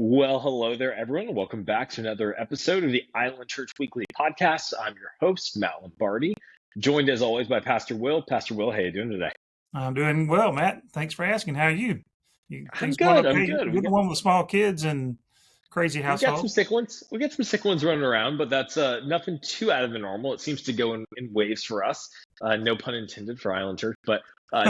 Well, hello there, everyone, and welcome back to another episode of the Island Church Weekly Podcast. I'm your host, Matt Lombardi, joined as always by Pastor Will. Pastor Will, how you doing today? I'm doing well, Matt. Thanks for asking. How are you? I'm Things going good. I'm okay? good. You're the one with small kids and crazy We got some household. sick ones. We got some sick ones running around, but that's nothing too out of the normal. It seems to go in waves for us. No pun intended for Island Church, but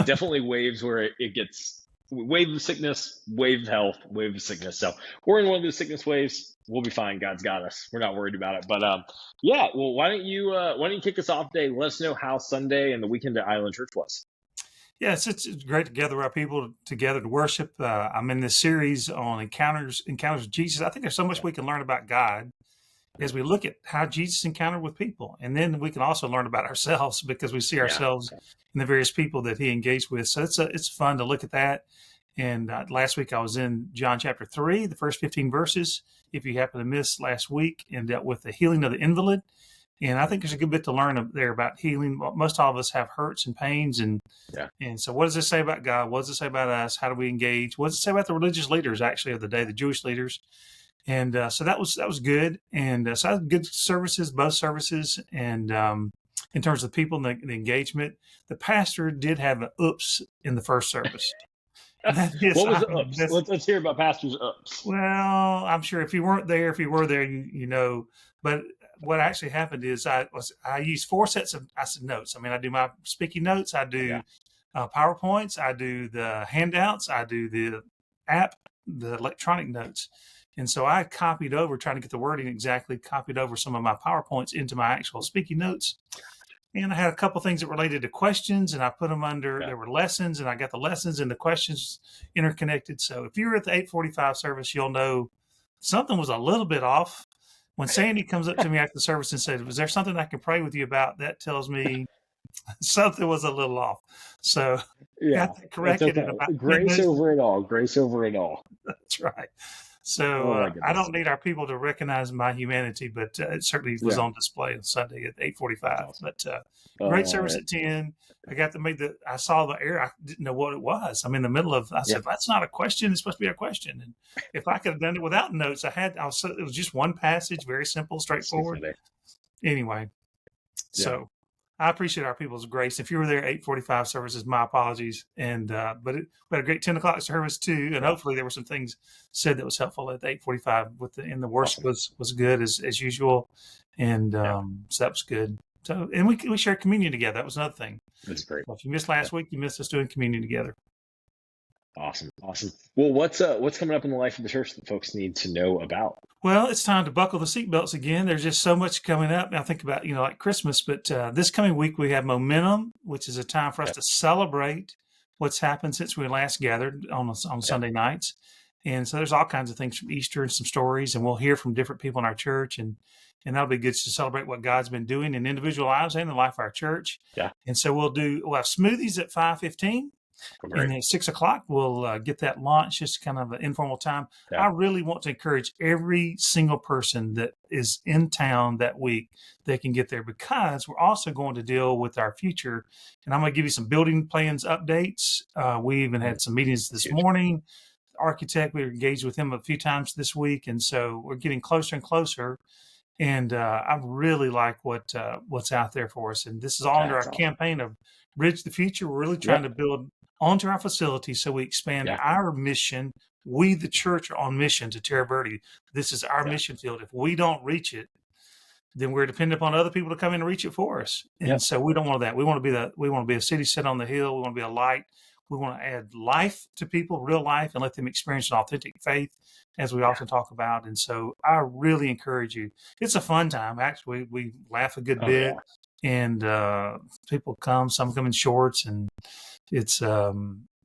definitely waves where it gets wave of sickness, wave of health, wave of sickness. So we're in one of those sickness waves. We'll be fine. God's got us. We're not worried about it. But yeah. Well, why don't you kick us off today? Let us know how Sunday and the weekend at Island Church was. Yes, it's great to gather our people together to worship. I'm in this series on encounters with Jesus. I think there's so much Yeah. we can learn about God as we look at how Jesus encountered with people, and then we can also learn about ourselves because we see Yeah. ourselves in the various people that He engaged with. So it's fun to look at that. And last week I was in John chapter 3, the first 15 verses. If you happen to miss last week, and dealt with the healing of the invalid. And I think there's a good bit to learn there about healing. Most all of us have hurts and pains, Yeah. and so what does it say about God? What does it say about us? How do we engage? What does it say about the religious leaders actually of the day, the Jewish leaders? And so that was good. And so I had good services, both services, and in terms of the people and the engagement, the pastor did have an oops in the first service. And that is, What was I the mean, ups? Let's hear about Pastor's ups. well, I'm sure if you weren't there, if you were there, you know. But what actually happened is I used four sets of notes. I mean, I do my sticky notes, I Yeah. do PowerPoints, I do the handouts, I do the app, the electronic notes. And so I copied over, trying to get the wording exactly, copied over some of my PowerPoints into my actual speaking notes. And I had a couple things that related to questions, and I put them under. Yeah. There were lessons, and I got the lessons and the questions interconnected. So if you were at the 8:45 service, you'll know something was a little bit off. When Sandy comes up to me after the service and said, "Was there something I can pray with you about?" That tells me something was a little off. So Yeah. got that That's corrected in okay. about 10 Grace minutes. over it all. Grace over it all. That's right. So Oh my I goodness. don't need our people to recognize my humanity, but it certainly was Yeah. on display on Sunday at That's 8:45. awesome. But great Oh, service at 10. I got to make the. I saw the air. I didn't know what it was. I'm in the middle of. I yeah. said, "That's not a question. It's supposed to be a question." And if I could have done it without notes, I had. It was just one passage, very simple, That's so straightforward. funny. Anyway, Yeah. so I appreciate our people's grace. If you were there at 8:45 services, my apologies. And we had a great 10 o'clock service too, and Yeah. hopefully there were some things said that was helpful at the 8:45. And the worship Awesome. was good as usual, and Yeah. so that was good. So and we shared communion together. That was another thing. That's great. So if you missed Yeah. last week, you missed us doing communion together. Awesome. Awesome. Well, what's coming up in the life of the church that folks need to know about? Well, it's time to buckle the seatbelts again. There's just so much coming up. I think about, like Christmas, but this coming week we have Momentum, which is a time for us Yeah. to celebrate what's happened since we last gathered on Yeah. Sunday nights. And so there's all kinds of things from Easter and some stories, and we'll hear from different people in our church, and that'll be good to celebrate what God's been doing in individual lives and the life of our church. Yeah. And so we'll have smoothies at 5:15. Great. And then at 6 o'clock, we'll get that launch, just kind of an informal time. Yeah. I really want to encourage every single person that is in town that week, they can get there, because we're also going to deal with our future. And I'm going to give you some building plans updates. We even had some meetings this Huge. morning. The architect, we were engaged with him a few times this week. And so we're getting closer and closer. And I really like what's out there for us. And this is all under our That's awesome. campaign of Bridge the Future. We're really trying to build onto our facility so we expand Yeah. our mission. We, the church, are on mission to Terra Verde. This is our mission field. If we don't reach it, then we're dependent upon other people to come in and reach it for us. And Yeah. so we don't want that. We want to be a city set on the hill. We want to be a light. We want to add life to people, real life, and let them experience an authentic faith, as we often talk about. And so I really encourage you. It's a fun time. Actually, we laugh a good Oh, bit, yeah. and people come. Some come in shorts, and it's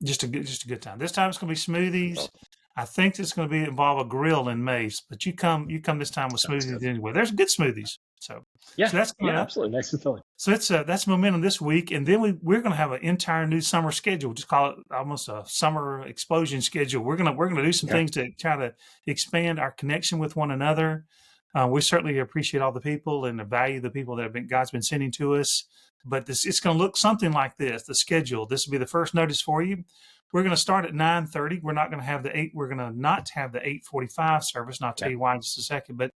just a good time. This time it's going to be smoothies. Awesome. I think it's going to involve a grill in Mace, but you come this time with Sounds smoothies good. anyway. There's good smoothies. So Yeah. that's coming Yeah. up. Absolutely. Nice and filling. So that's Momentum this week, and then we're going to have an entire new summer schedule. Just call it almost a summer explosion schedule. We're gonna do some things to try to expand our connection with one another. We certainly appreciate all the people and value the people that God's been sending to us. But it's going to look something like this. The schedule. This will be the first notice for you. We're going to start at 9:30. We're not going to have we're going to not have the 8:45 service, and I'll tell you why in just a second. But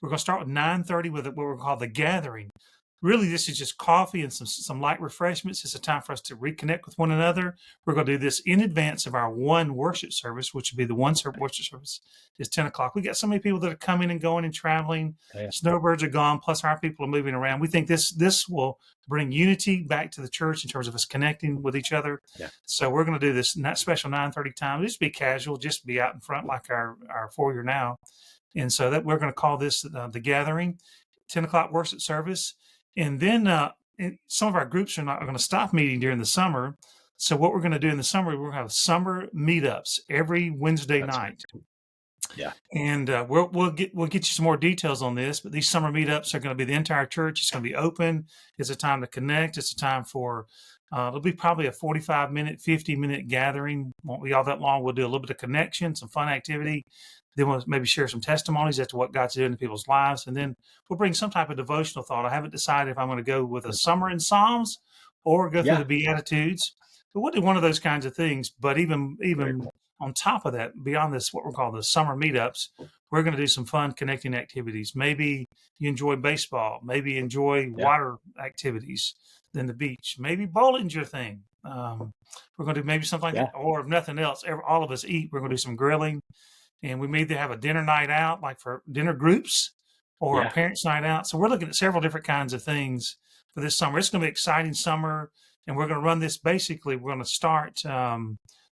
we're going to start with 9:30 with what we're called the gathering. Really, this is just coffee and some light refreshments. It's a time for us to reconnect with one another. We're going to do this in advance of our one worship service, which will be the worship service is 10 o'clock. We got so many people that are coming and going and traveling. Snowbirds are gone, plus our people are moving around. We think this will bring unity back to the church in terms of us connecting with each other. So we're going to do this special 9:30 time. Just be casual, just be out in front like our foyer now. And so that we're going to call this the gathering, 10 o'clock worship service. And then some of our groups are going to stop meeting during the summer. So what we're going to do in the summer, we're going to have summer meetups every Wednesday night. Yeah. And we'll get you some more details on this. But these summer meetups are going to be the entire church. It's going to be open. It's a time to connect. It's a time for it'll be probably a 45-minute, 50-minute gathering. Won't be all that long. We'll do a little bit of connection, some fun activity. Then we'll maybe share some testimonies as to what God's doing in people's lives. And then we'll bring some type of devotional thought. I haven't decided if I'm going to go with a summer in Psalms or go through the Beatitudes. But we'll do one of those kinds of things. But even on top of that, beyond this, what we're calling the summer meetups, we're going to do some fun connecting activities. Maybe you enjoy baseball. Maybe you enjoy water activities than the beach. Maybe bowling's your thing. We're going to do maybe something like that. Or if nothing else, all of us eat. We're going to do some grilling. And we may either have a dinner night out, like for dinner groups, or a parents' night out. So we're looking at several different kinds of things for this summer. It's going to be an exciting summer, and we're going to run this basically. We're going to start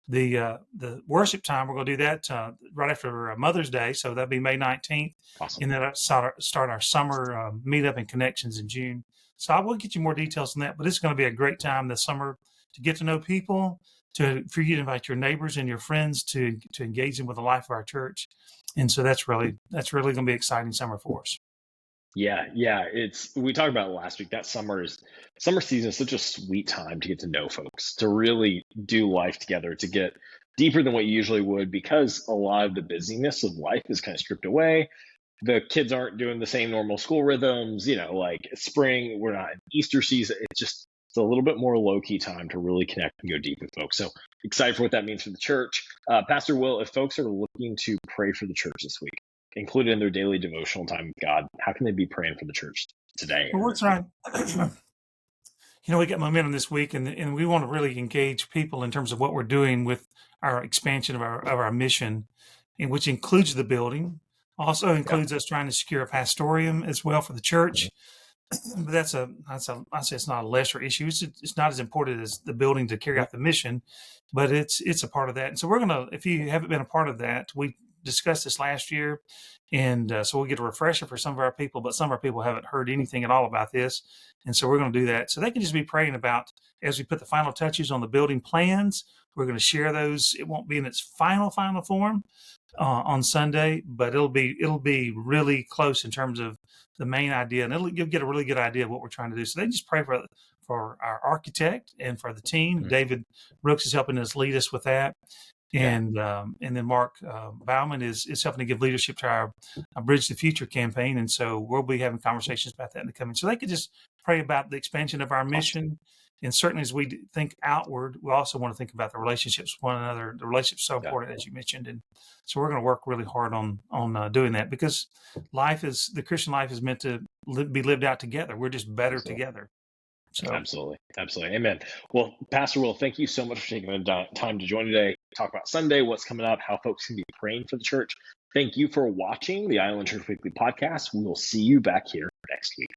the worship time. We're going to do that right after Mother's Day, so that'll be May 19th. Awesome. And then start our summer meetup and connections in June. So I will get you more details on that, but it's going to be a great time this summer to get to know people, for you to invite your neighbors and your friends to engage them with the life of our church. And so that's really going to be an exciting summer for us. Yeah. We talked about it last week. That summer season is such a sweet time to get to know folks, to really do life together, to get deeper than what you usually would, because a lot of the busyness of life is kind of stripped away. The kids aren't doing the same normal school rhythms, like spring, we're not in Easter season. It's a little bit more low-key time to really connect and go deep with folks. So excited for what that means for the church. Pastor Will, if folks are looking to pray for the church this week, included in their daily devotional time with God, how can they be praying for the church today? Well, we're trying. We got momentum this week, and we want to really engage people in terms of what we're doing with our expansion of our mission, and which includes the building, also includes us trying to secure a pastorium as well for the church. But I say it's not a lesser issue. It's not as important as the building to carry out the mission, but it's a part of that. And so we're gonna, if you haven't been a part of that, we discussed this last year, and so we'll get a refresher for some of our people. But some of our people haven't heard anything at all about this, and so we're going to do that. So they can just be praying about as we put the final touches on the building plans. We're going to share those. It won't be in its final form on Sunday, but it'll be really close in terms of the main idea, and you'll get a really good idea of what we're trying to do. So they just pray for our architect and for the team. Mm-hmm. David Brooks is helping us lead us with that, and then Mark Bauman is helping to give leadership to our Bridge the Future campaign, and so we'll be having conversations about that in the coming. So they could just pray about the expansion of our mission. And certainly as we think outward, we also want to think about the relationships with one another. The relationship's so important, as you mentioned. And so we're going to work really hard on doing that, because the Christian life is meant to be lived out together. We're just better together. So. Absolutely. Amen. Well, Pastor Will, thank you so much for taking the time to join today, talk about Sunday, what's coming up, how folks can be praying for the church. Thank you for watching the Island Church Weekly podcast. We will see you back here next week.